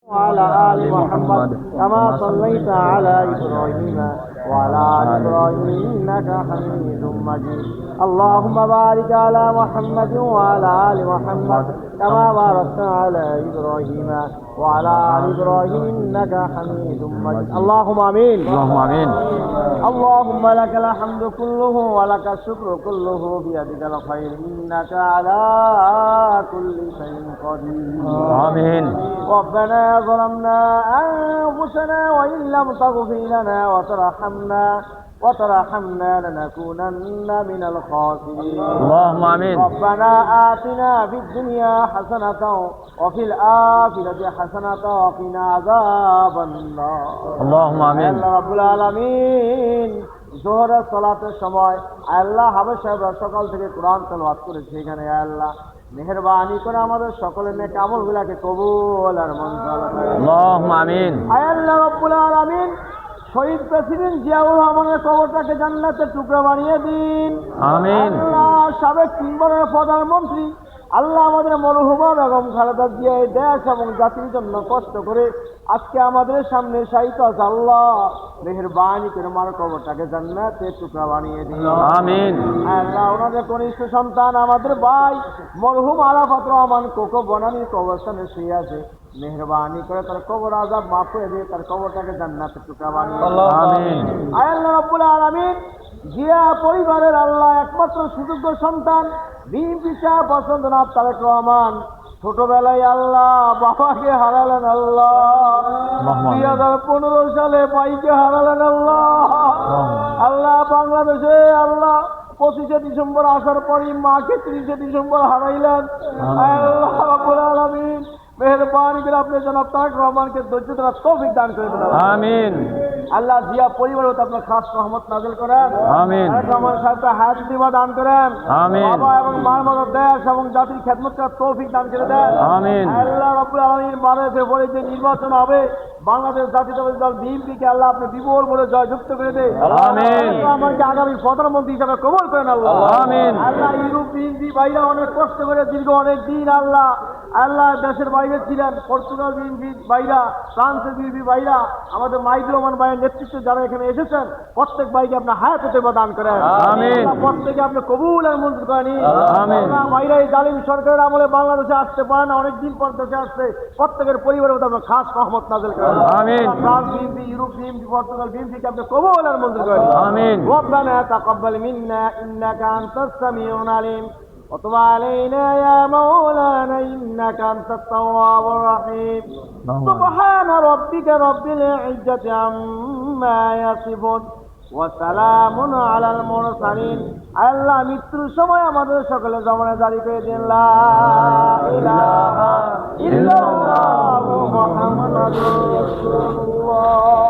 وعلى آل محمد كما صليت على إبراهيم وعلى آل إبراهيم إنك حميد مجيد. اللهم بارك على محمد وعلى آل محمد كما باركت على إبراهيم وعلى آل إبراهيم إنك حميد مجيد. اللهم آمين. اللهم آمين. اللهم لك الحمد كله ولك الشكر كله بيدك الخير إنك على كل شيء قدير. آمين. ربنا ظلمنا أنفسنا وإن لم تغفر لنا وترحمنا لنكونن من الخاسرين. اللهم آمين. ربنا آتنا في الدنيا حسنة وفي الآخرة حسنة وقنا عذاب النار. اللهم آمين. আল্লাহ রাব্বুল আলামিন জোহরের সালাতের সময় আল্লাহ হাফেজ সাহেবরা সকাল থেকে কোরআন তেলাওয়াত করেছে এখানে। আল্লাহ মেহেরবানি করে আমাদের সকলের নেক আমলগুলোকে কবুল আর মঞ্জুর করুন। اللهم آمين. আল্লাহ রাব্বুল আলামিন শহীদ প্রেসিডেন্ট জিয়াউর রহমানের কবরটাকে জান্নাতের টুকরা বানিয়ে দিন। আমিন। আল্লাহ সাবেক 3 বারের প্রধানমন্ত্রী আল্লাহ আমাদের মরহুমা বেগম খালেদা জিয়া এই দেশ এবং জাতির জন্য কষ্ট করে আজকে আমাদের সামনে শায়িত আছে। আল্লাহ মেহেরবানি করে আমার কবরটাকে জান্নাতের টুকরা বানিয়ে দিন। আমিন। আল্লাহ ওনাদের কনিষ্ঠ সন্তান আমাদের ভাই মরহুম আরাফাত রহমান কোকো বনানীর কবরস্থানে শুয়ে আছে। মেহেরবানি করে তার কবর আযাব মাফ করে দিয়ে তার কবরটাকে জান্নাতের টুকরা বানিয়ে দিন। আমিন। আল্লাহ রাব্বুল আলামিন জিয়া পরিবারের আল্লাহ একমাত্র সুযোগ্য সন্তান বিএনপি পছন্দ না তারেক রহমান ছোটবেলায় আল্লাহ বাবাকে হারালেন। আল্লাহ 2015 সালে ভাইকে হারালেন। আল্লাহ বাংলাদেশে আল্লাহ 25শে ডিসেম্বর আসার পরই মাকে 30শে ডিসেম্বর হারাইলেন। আল্লাহ রাব্বুল আলামিন মেহেরবানি করে আপনি জনাব তারেক রহমানকে ধৈর্য ধরার তৌফিক দান করে দেন। আমিন। আল্লাহ জিয়া পরিবারের উপর আপনার খাস রহমত নাযিল করেন। আমিন। তারেক রহমান সাহেবকে হায়াত দিবা দান করেন। আমিন। বাবা এবং মার মতো দেশ এবং জাতির খেদমত করার তৌফিক দান করে দেন। আমিন। আল্লাহ রাব্বুল আলামিন 12 ফেব্রুয়ারি যে নির্বাচন হবে বাংলাদেশ জাতীয়তাবাদী দল বিএনপিকে আল্লাহ আপনি বিপুল বলে জয়যুক্ত করে দেন। আমিন। আমাকে আগামী প্রধানমন্ত্রী হিসাবে কবুল করেন। আল্লাহ আমিন। আল্লাহ ইউরোপ বিএনপি বাইরে অনেক কষ্ট করে দীর্ঘ অনেক দিন আল্লাহ দেশের বাইরে ছিলেন। পর্তুগাল বিএনপি বাইরা, ফ্রান্সের বিএনপি বাইরা, আমাদের মাইদুর রহমান ভাইয়ের নেতৃত্বে যারা এখানে এসেছেন প্রত্যেক ভাইকে আপনার হায়াতে দান করেন। আমিন। প্রত্যেকে আপনি কবুল আর মঞ্জুর করেনি। আমিন। ভাইরা এই জালিম সরকারের আমলে বাংলাদেশে আসতে পারে না, অনেকদিন পর দেশে আসছে, প্রত্যেকের পরিবারের মধ্যে আপনার খাস রহমত নাযিল করেন। আমিন। France BNP, Europe BNP, Portugal বিএনপিকে আপনি কবুল আর মঞ্জুর করেন। আমিন। ربنا تقبل منا إنك أنت السميع العليم وتب علينا يا مولانا إنك أنت التواب الرحيم سبحان ربك رب العزة عما يصفون وسلام على المرسلين। আল্লাহ মৃত্যুর সময় আমাদের সকলে জমানে জারি করে দিন লা ইলাহা ইল্লাল্লাহু মুহাম্মাদুর রাসূলুল্লাহ।